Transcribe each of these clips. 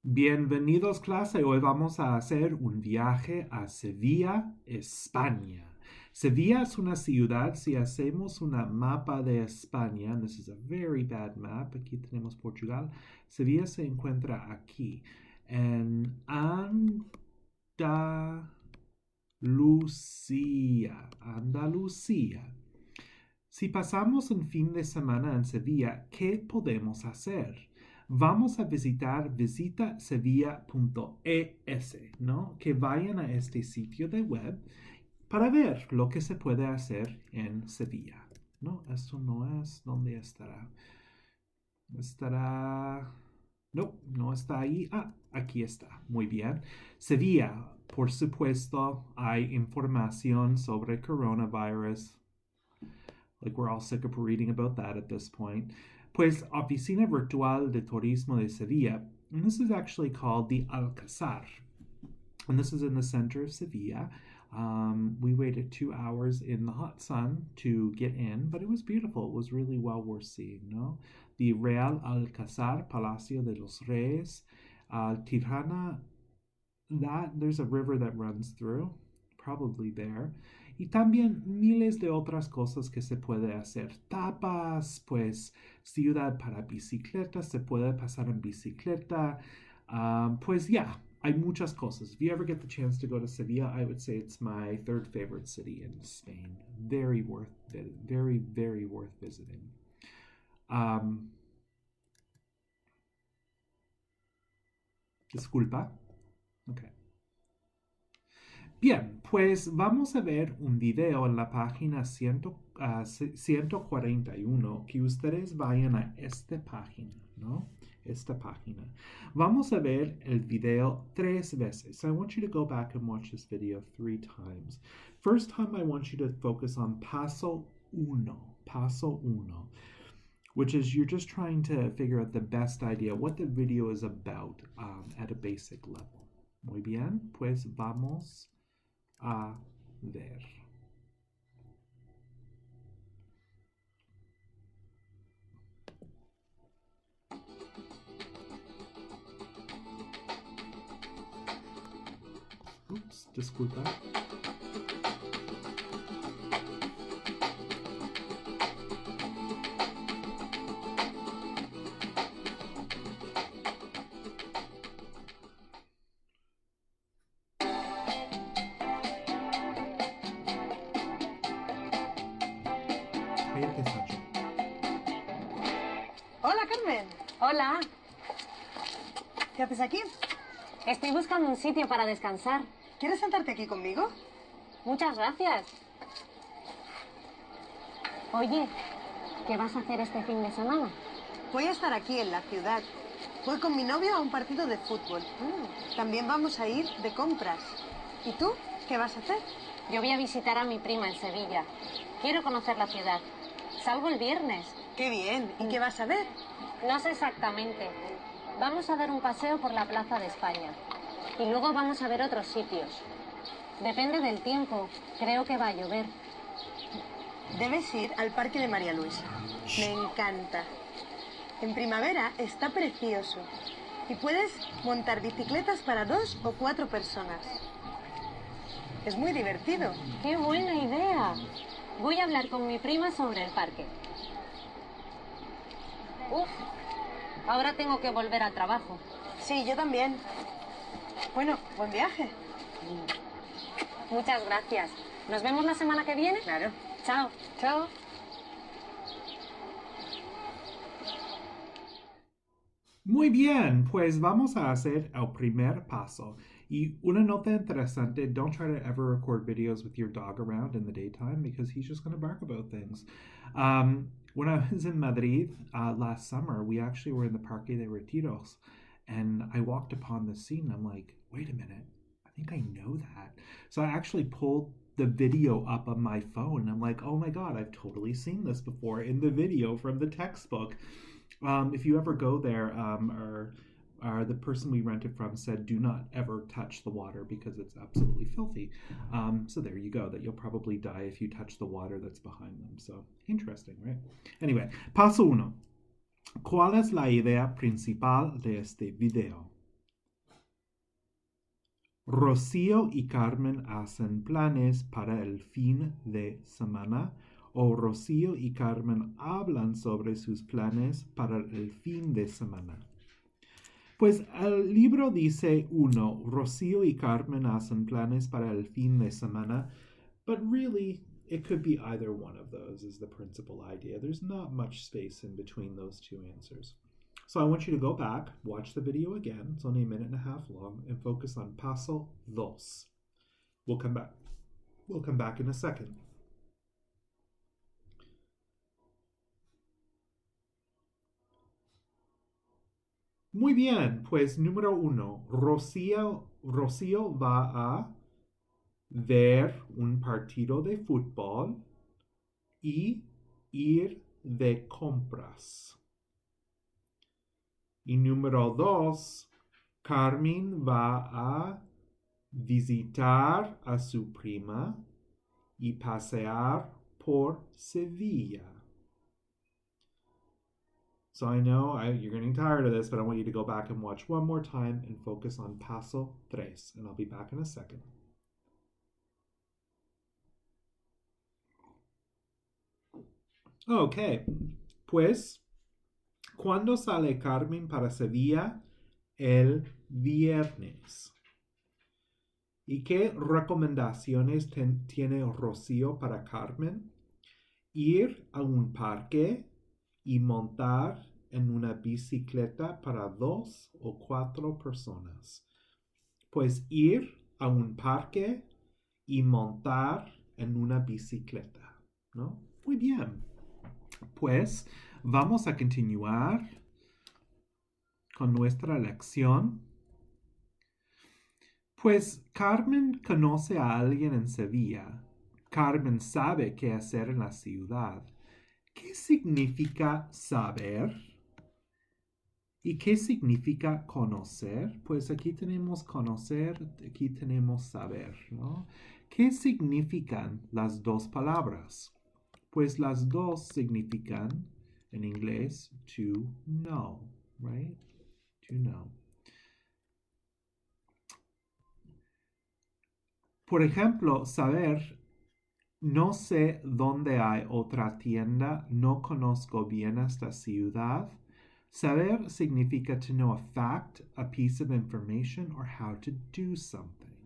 Bienvenidos clase, hoy vamos a hacer un viaje a Sevilla, España. Sevilla es una ciudad, si hacemos una mapa de España, this is a very bad map, aquí tenemos Portugal, Sevilla se encuentra aquí, en Andalucía. Si pasamos un fin de semana en Sevilla, ¿qué podemos hacer? Vamos a visitar visitasevilla.es, ¿no? Que vayan a este sitio de web para ver lo que se puede hacer en Sevilla, ¿no? Esto no es donde estará. Estará... No, no está ahí. Ah, aquí está. Muy bien. Sevilla, por supuesto, hay información sobre coronavirus. Like we're all sick of reading about that at this point. Pues Oficina Virtual de Turismo de Sevilla, and this is actually called the Alcazar. And this is in the center of Sevilla. We waited 2 hours in the hot sun to get in, but it was beautiful. It was really well worth seeing, no? The Real Alcazar, Palacio de los Reyes, Tirana, there's a river that runs through, probably there. Y también miles de otras cosas que se puede hacer. Tapas, pues ciudad para bicicletas, se puede pasar en bicicleta. Pues yeah, hay muchas cosas. If you ever get the chance to go to Sevilla, I would say it's my third favorite city in Spain. Very worth it. Very, very worth visiting. Disculpa. Okay. Bien, pues vamos a ver un video en la página 141 que ustedes vayan a esta página, ¿no? Esta página. Vamos a ver el video 3 veces. So I want you to go back and watch this video 3 times. First time I want you to focus on paso uno, which is you're just trying to figure out the best idea, what the video is about at a basic level. Muy bien, pues vamos a ver. Ups, disculpa. Cállate, Sancho. Hola, Carmen. Hola, ¿Qué haces aquí? estoy buscando un sitio para descansar. ¿Quieres sentarte aquí conmigo? Muchas gracias. Oye, ¿qué vas a hacer este fin de semana? Voy a estar aquí en la ciudad. Voy con mi novio a un partido de fútbol. También vamos a ir de compras. ¿Y tú? ¿Qué vas a hacer? Yo voy a visitar a mi prima en Sevilla. Quiero conocer la ciudad. Salgo el viernes. ¡Qué bien! ¿Y qué vas a ver? No sé exactamente. Vamos a dar un paseo por la Plaza de España. Y luego vamos a ver otros sitios. Depende del tiempo. Creo que va a llover. Debes ir al Parque de María Luisa. Me encanta. En primavera está precioso. Y puedes montar bicicletas para 2 o 4 personas. Es muy divertido. ¡Qué buena idea! Voy a hablar con mi prima sobre el parque. Uf, ahora tengo que volver al trabajo. Sí, yo también. Bueno, buen viaje. Muchas gracias. ¿Nos vemos la semana que viene? Claro. Chao. Chao. Muy bien, pues vamos a hacer el primer paso. Y una nota interesante, don't try to ever record videos with your dog around in the daytime because he's just going to bark about things. When I was in Madrid last summer, we actually were in the Parque de Retiros, and I walked upon the scene. I'm like, wait a minute, I think I know that. So I actually pulled the video up on my phone. I'm like, oh my God, I've totally seen this before in the video from the textbook. If you ever go there, the person we rented from said, do not ever touch the water because it's absolutely filthy. So there you go, that you'll probably die if you touch the water that's behind them. So interesting, right? Anyway, paso uno. ¿Cuál es la idea principal de este video? Rocío y Carmen hacen planes para el fin de semana. O Rocío y Carmen hablan sobre sus planes para el fin de semana. Pues el libro dice uno, Rocío y Carmen hacen planes para el fin de semana, but really it could be either one of those is the principal idea. There's not much space in between those two answers. So I want you to go back, watch the video again. It's only a minute and a half long, and focus on paso dos. We'll come back. We'll come back in a second. Muy bien, pues número uno, Rocío va a ver un partido de fútbol y ir de compras. Y número dos, Carmen va a visitar a su prima y pasear por Sevilla. So I know you're getting tired of this, but I want you to go back and watch one more time and focus on paso tres. And I'll be back in a second. Ok, pues, ¿cuándo sale Carmen para Sevilla? El viernes. ¿Y qué recomendaciones tiene Rocío para Carmen? Ir a un parque y montar en una bicicleta para 2 o 4 personas. Pues ir a un parque y montar en una bicicleta, ¿no? Muy bien. Pues vamos a continuar con nuestra lección. Pues Carmen conoce a alguien en Sevilla. Carmen sabe qué hacer en la ciudad. ¿Qué significa saber? ¿Y qué significa conocer? Pues aquí tenemos conocer, aquí tenemos saber, ¿no? ¿Qué significan las dos palabras? Pues las dos significan, en inglés, to know, right? To know. Por ejemplo, saber, no sé dónde hay otra tienda, no conozco bien esta ciudad. Saber significa to know a fact, a piece of information, or how to do something.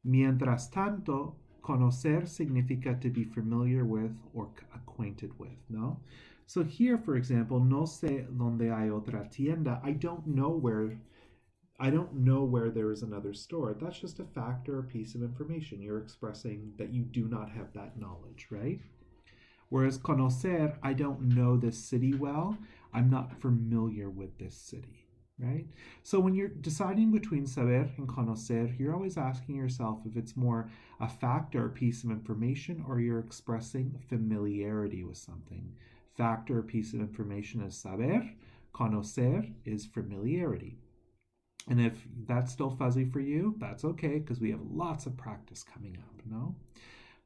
Mientras tanto, conocer significa to be familiar with or acquainted with, no? So here, for example, no sé dónde hay otra tienda. I don't know where there is another store. That's just a fact or a piece of information. You're expressing that you do not have that knowledge, right? Whereas conocer, I don't know this city well. I'm not familiar with this city, right? So when you're deciding between saber and conocer, you're always asking yourself if it's more a fact or a piece of information, or you're expressing familiarity with something. Fact or a piece of information is saber. Conocer is familiarity. And if that's still fuzzy for you, that's okay, because we have lots of practice coming up, ¿no?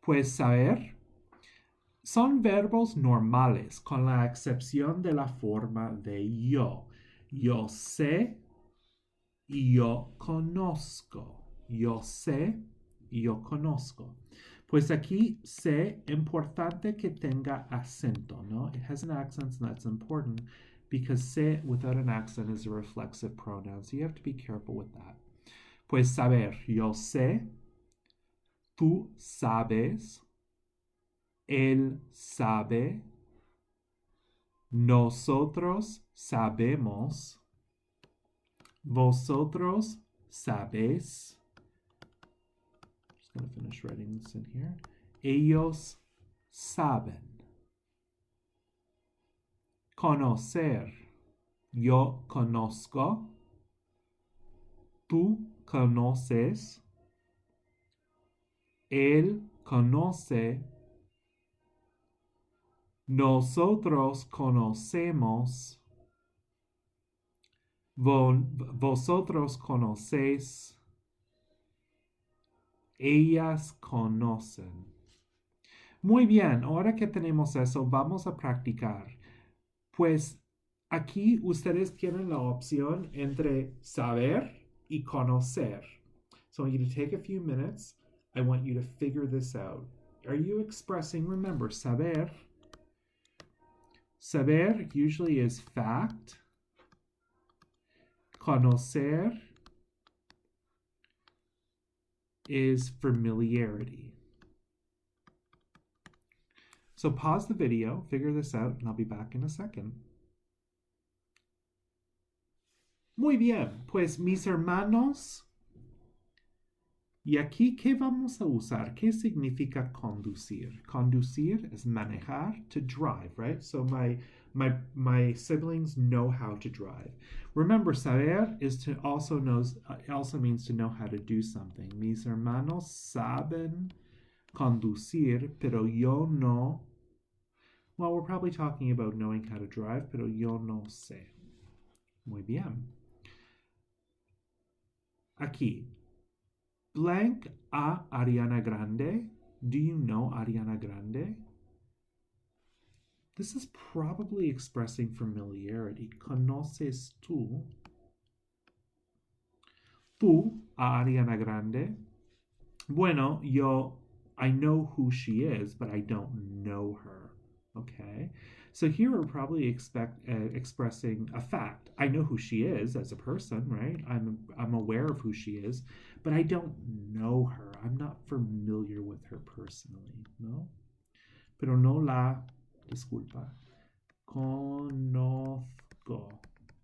Pues saber son verbos normales, con la excepción de la forma de yo. Yo sé y yo conozco. Yo sé y yo conozco. Pues aquí sé, importante que tenga acento, ¿no? It has an accent, and that's important, because sé without an accent is a reflexive pronoun, so you have to be careful with that. Pues saber, yo sé, tú sabes, él sabe, nosotros sabemos, vosotros sabéis. Just going to finish writing this in here. Ellos saben. Conocer. Yo conozco. Tú conoces. Él conoce. Nosotros conocemos. Vosotros conocéis. Ellas conocen. Muy bien, ahora que tenemos eso, vamos a practicar. Pues aquí ustedes tienen la opción entre saber y conocer. So I want you to take a few minutes. I want you to figure this out. Are you expressing, remember, saber? Saber usually is fact. Conocer is familiarity. So pause the video, figure this out, and I'll be back in a second. Muy bien, pues mis hermanos, y aquí, ¿qué vamos a usar? ¿Qué significa conducir? Conducir is manejar, to drive, right? So my siblings know how to drive. Remember, saber is to also means to know how to do something. Mis hermanos saben conducir, pero yo no. Well, we're probably talking about knowing how to drive, pero yo no sé. Muy bien. Aquí. Blank a Ariana Grande. Do you know Ariana Grande? This is probably expressing familiarity. ¿Conoces tú a Ariana Grande? Bueno, I know who she is, but I don't know her. Okay? So here we're probably expressing a fact. I know who she is as a person, right? I'm aware of who she is, but I don't know her. I'm not familiar with her personally, no? Pero no la, disculpa, conozco.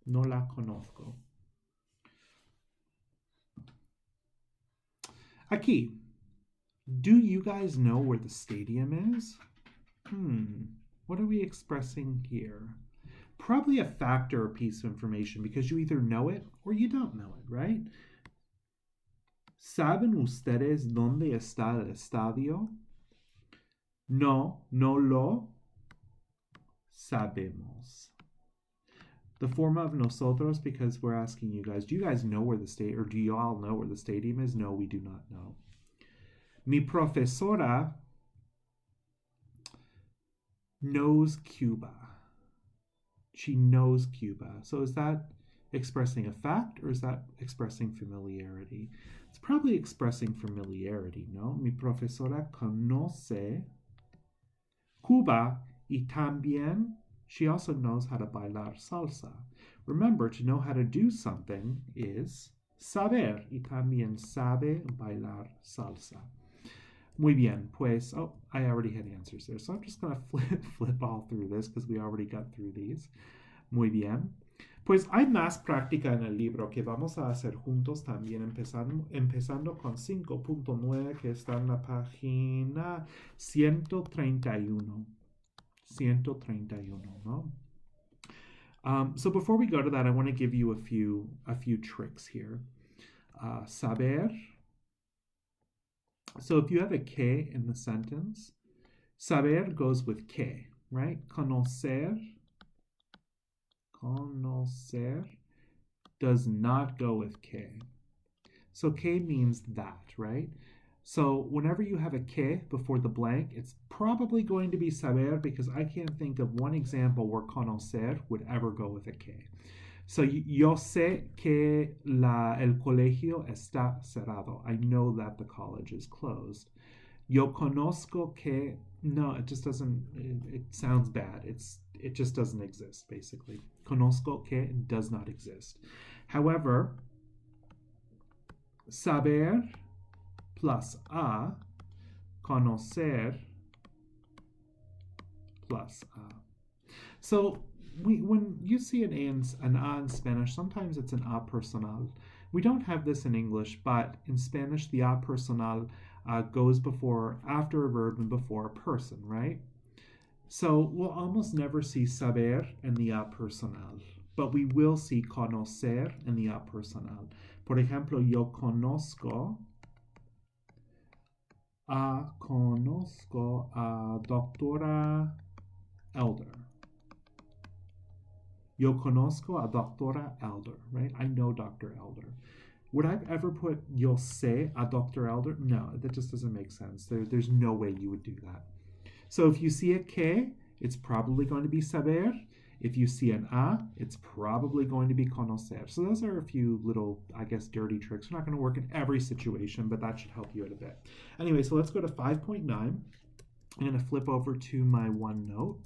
No la conozco. Aquí. Do you guys know where the stadium is? What are we expressing here? Probably a fact or a piece of information because you either know it or you don't know it, right? ¿Saben ustedes dónde está el estadio? No, no lo sabemos. The form of nosotros because we're asking you guys, do you guys know where the stadium, or do you all know where the stadium is? No, we do not know. Mi profesora knows Cuba. She knows Cuba. So is that expressing a fact or is that expressing familiarity? It's probably expressing familiarity, no? Mi profesora conoce Cuba y también she also knows how to bailar salsa. Remember, to know how to do something is saber y también sabe bailar salsa. Muy bien, pues, I already had answers there, so I'm just going to flip all through this because we already got through these. Muy bien. Pues hay más práctica en el libro que vamos a hacer juntos también, empezando con 5.9 que está en la página 131. 131, ¿no? So before we go to that, I want to give you a few tricks here. Saber. So if you have a que in the sentence, saber goes with que, right? Conocer does not go with que. So que means that, right? So whenever you have a que before the blank, it's probably going to be saber because I can't think of one example where conocer would ever go with a que. So yo sé que el colegio está cerrado. I know that the college is closed. Yo conozco que, no, it just doesn't, it sounds bad. It just doesn't exist, basically. Conozco que does not exist. However, saber plus a, conocer plus a. So when you see an a in Spanish, sometimes it's an a personal. We don't have this in English, but in Spanish, the a personal goes after a verb and before a person, right? So we'll almost never see saber in the a personal, but we will see conocer in the a personal. Por ejemplo, yo conozco a doctora Elder. Yo conozco a Doctora Elder, right? I know Dr. Elder. Would I ever put yo sé a Dr. Elder? No, that just doesn't make sense. There's no way you would do that. So if you see a que, it's probably going to be saber. If you see an a, it's probably going to be conocer. So those are a few little, I guess, dirty tricks. They're not going to work in every situation, but that should help you out a bit. Anyway, so let's go to 5.9. I'm going to flip over to my OneNote,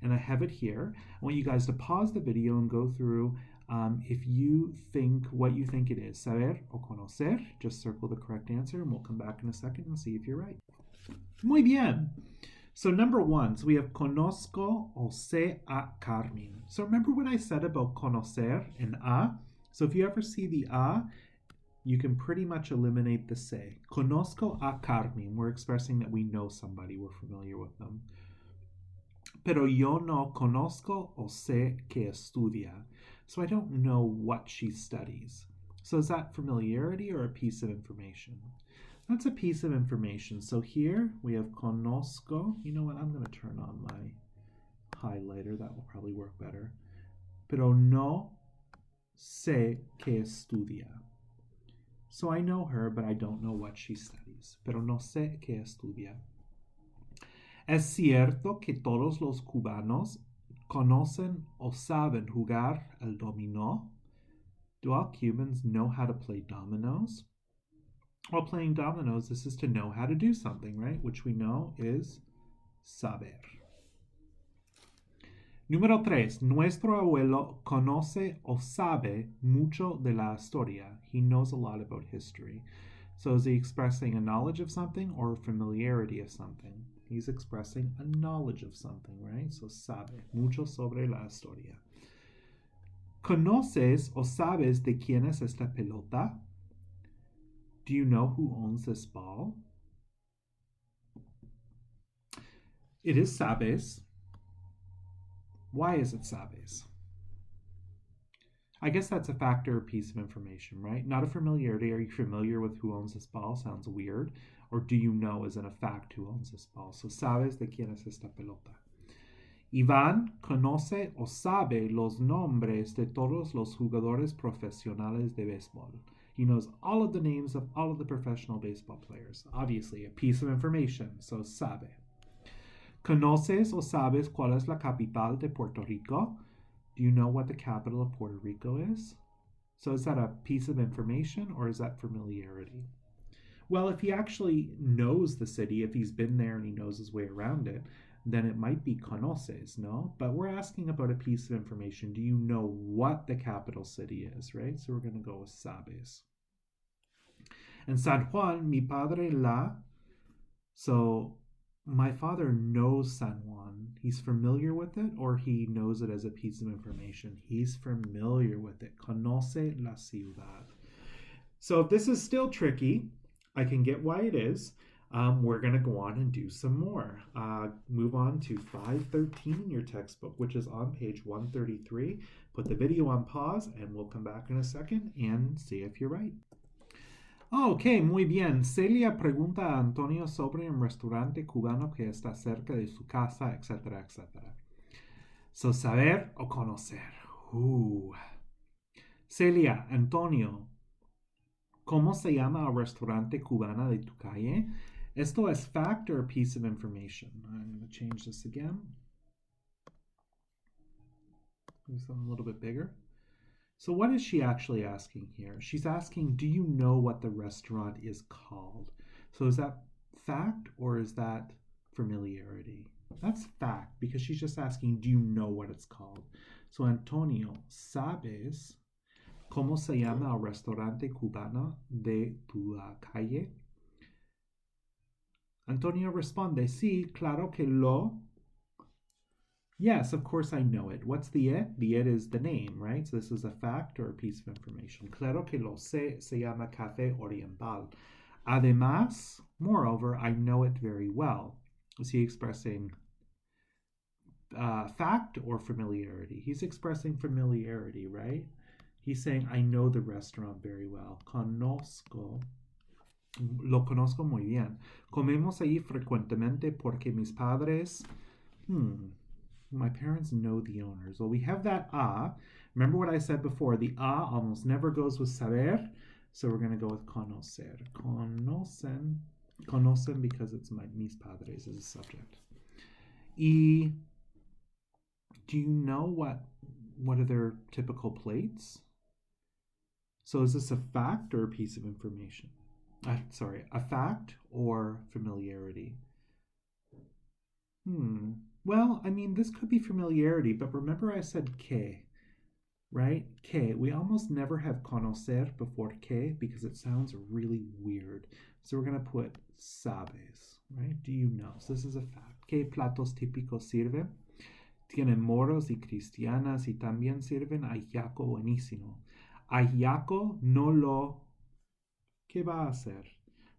and I have it here. I want you guys to pause the video and go through if you think what you think it is. Saber o conocer. Just circle the correct answer, and we'll come back in a second and see if you're right. Muy bien. So number one, so we have conozco o sé a Carmen. So remember what I said about conocer and a? So if you ever see the a, you can pretty much eliminate the sé. Conozco a Carmen. We're expressing that we know somebody, we're familiar with them. Pero yo no conozco o sé que estudia. So I don't know what she studies. So is that familiarity or a piece of information? That's a piece of information. So here we have conozco. You know what? I'm going to turn on my highlighter. That will probably work better. Pero no sé que estudia. So I know her, but I don't know what she studies. Pero no sé que estudia. Es cierto que todos los cubanos conocen o saben jugar el dominó. Do all Cubans know how to play dominoes? While playing dominoes, this is to know how to do something, right? Which we know is saber. Número 3. Nuestro abuelo conoce o sabe mucho de la historia. He knows a lot about history. So is he expressing a knowledge of something or a familiarity of something? He's expressing a knowledge of something, right? So sabe mucho sobre la historia. ¿Conoces o sabes de quién es esta pelota? Do you know who owns this ball? It is sabes. Why is it sabes? I guess that's a factor or piece of information, right? Not a familiarity. Are you familiar with who owns this ball? Sounds weird. Or do you know as in a fact who owns this ball? So sabes de quién es esta pelota. Iván conoce o sabe los nombres de todos los jugadores profesionales de béisbol. He knows all of the names of all of the professional baseball players. Obviously, a piece of information, so sabe. ¿Conoces o sabes cuál es la capital de Puerto Rico? Do you know what the capital of Puerto Rico is? So is that a piece of information or is that familiarity? Well, if he actually knows the city, if he's been there and he knows his way around it, then it might be conoces, no? But we're asking about a piece of information. Do you know what the capital city is, right? So we're going to go with sabes. And San Juan, mi padre la. So my father knows San Juan. He's familiar with it, or he knows it as a piece of information. He's familiar with it. Conoce la ciudad. So if this is still tricky, I can get why it is. We're going to go on and do some more. Move on to 513 in your textbook, which is on page 133. Put the video on pause, and we'll come back in a second and see if you're right. Ok, muy bien. Celia pregunta a Antonio sobre un restaurante cubano que está cerca de su casa, etcétera, etcétera. So, saber o conocer. Celia, Antonio, ¿cómo se llama el restaurante cubano de tu calle? Esto es fact or a piece of information. I'm going to change this again. Do something a little bit bigger. So what is she actually asking here? She's asking, do you know what the restaurant is called? So is that fact or is that familiarity? That's fact because she's just asking, do you know what it's called? So Antonio, ¿sabes cómo se llama el restaurante cubano de tu calle? Antonio responde, sí, claro que lo. Yes, of course I know it. What's the it? The it is the name, right? So this is a fact or a piece of information. Claro que lo sé, se llama Café Oriental. Además, moreover, I know it very well. Is he expressing fact or familiarity? He's expressing familiarity, right? He's saying, I know the restaurant very well. Lo conozco muy bien. Comemos allí frecuentemente porque mis padres... My parents know the owners. Well, we have that a. Remember what I said before? The a almost never goes with saber. So we're going to go with conocer. Conocen because it's mis padres as a subject. Y do you know what are their typical plates? So is this a fact or a piece of information? Sorry, a fact or familiarity? Well, I mean, this could be familiarity, but remember I said que, right? Que. We almost never have conocer before que because it sounds really weird. So we're going to put sabes, right? Do you know? So this is a fact. ¿Qué platos típicos sirven? Tienen moros y cristianas y también sirven ajiaco buenísimo. Ajiaco no lo... ¿Qué va a hacer?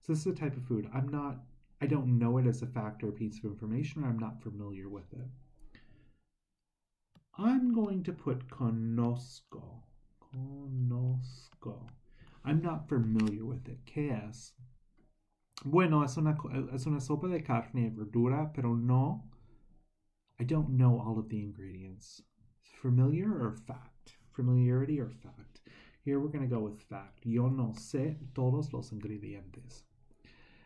So this is a type of food. I don't know it as a fact or a piece of information, or I'm not familiar with it. I'm going to put conozco. Conozco. I'm not familiar with it. ¿Qué es? Bueno, es una sopa de carne y verdura, pero no. I don't know all of the ingredients. Familiar or fact? Familiarity or fact? Here we're going to go with fact. Yo no sé todos los ingredientes.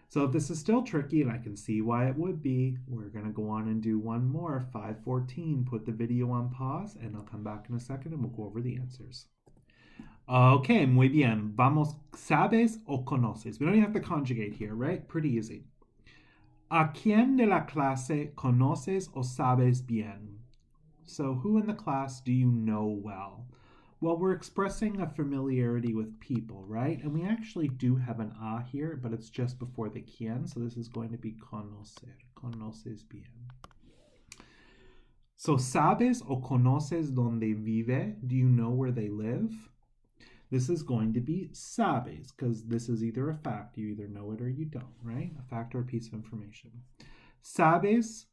So if this is still tricky, and I can see why it would be, we're going to go on and do one more, 514. Put the video on pause, and I'll come back in a second, and we'll go over the answers. Okay, muy bien. Vamos, ¿sabes o conoces? We don't even have to conjugate here, right? Pretty easy. ¿A quién de la clase conoces o sabes bien? So who in the class do you know well? Well, we're expressing a familiarity with people, right? And we actually do have an a here, but it's just before the quien, so this is going to be conocer. Conoces bien. So, ¿sabes o conoces donde vive? Do you know where they live? This is going to be sabes, because this is either a fact, you either know it or you don't, right? A fact or a piece of information. ¿Sabes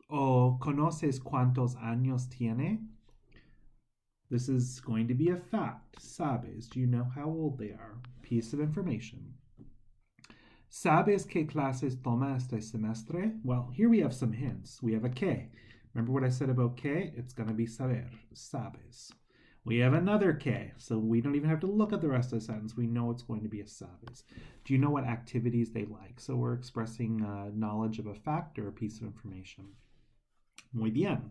o conoces cuántos años tiene? This is going to be a fact. Sabes. Do you know how old they are? Piece of information. ¿Sabes qué clases toma este semestre? Well, here we have some hints. We have a que. Remember what I said about que? It's going to be saber. Sabes. We have another que, so we don't even have to look at the rest of the sentence. We know it's going to be a sabes. Do you know what activities they like? So we're expressing knowledge of a fact or a piece of information. Muy bien.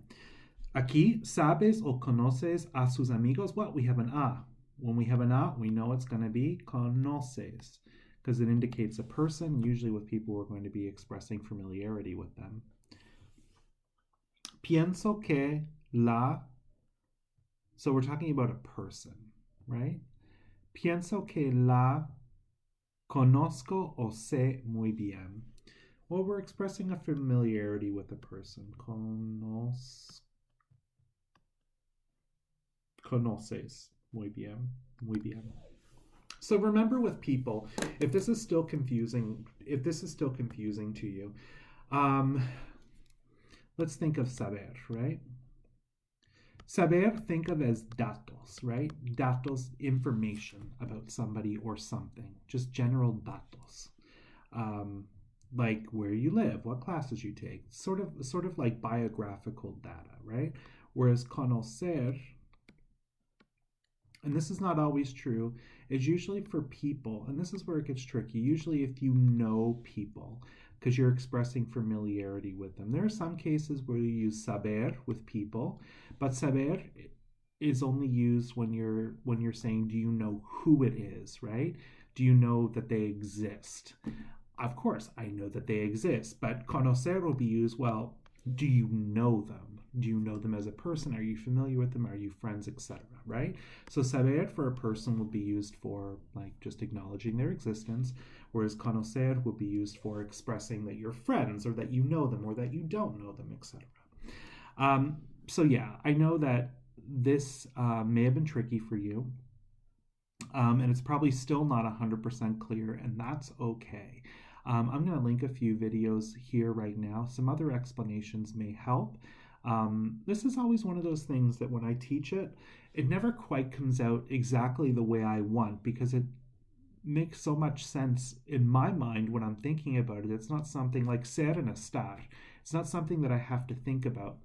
Aquí, ¿sabes o conoces a sus amigos? Well, we have an a. When we have an a, we know it's going to be conoces, because it indicates a person. Usually with people, we're going to be expressing familiarity with them. Pienso que la... So we're talking about a person, right? Pienso que la conozco o sé muy bien. Well, we're expressing a familiarity with a person. Conoces. Muy bien. Muy bien. So remember with people, if this is still confusing to you, let's think of saber, right? Saber, think of as datos, right? Datos, information about somebody or something. Just general datos. Like where you live, what classes you take. Sort of like biographical data, right? Whereas conocer, and this is not always true, is usually for people, and this is where it gets tricky. Usually if you know people, because you're expressing familiarity with them. There are some cases where you use saber with people, but saber is only used when you're saying, do you know who it is, right? Do you know that they exist? Of course, I know that they exist, but conocer will be used, well, do you know them? Do you know them as a person? Are you familiar with them? Are you friends, etc., right? So saber for a person would be used for like just acknowledging their existence, whereas conocer would be used for expressing that you're friends or that you know them or that you don't know them, etc. So yeah, I know that this may have been tricky for you, and it's probably still not 100% clear, and that's okay. I'm going to link a few videos here right now. Some other explanations may help. This is always one of those things that when I teach it, it never quite comes out exactly the way I want, because it makes so much sense in my mind when I'm thinking about it. It's not something like ser and estar. It's not something that I have to think about.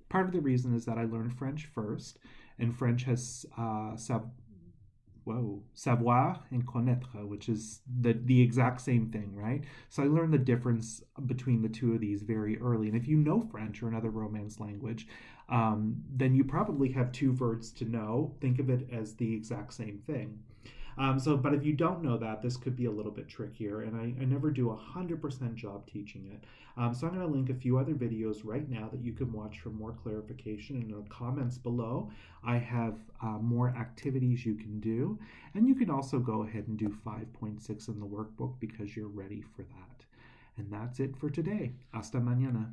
Part of the reason is that I learned French first, and French has whoa, savoir and connaître, which is the exact same thing, right? So I learned the difference between the two of these very early. And if you know French or another Romance language, then you probably have two verbs to know. Think of it as the exact same thing. But if you don't know that, this could be a little bit trickier, and I never do a 100% job teaching it. So I'm going to link a few other videos right now that you can watch for more clarification. In the comments below, I have more activities you can do, and you can also go ahead and do 5.6 in the workbook because you're ready for that. And that's it for today. Hasta mañana.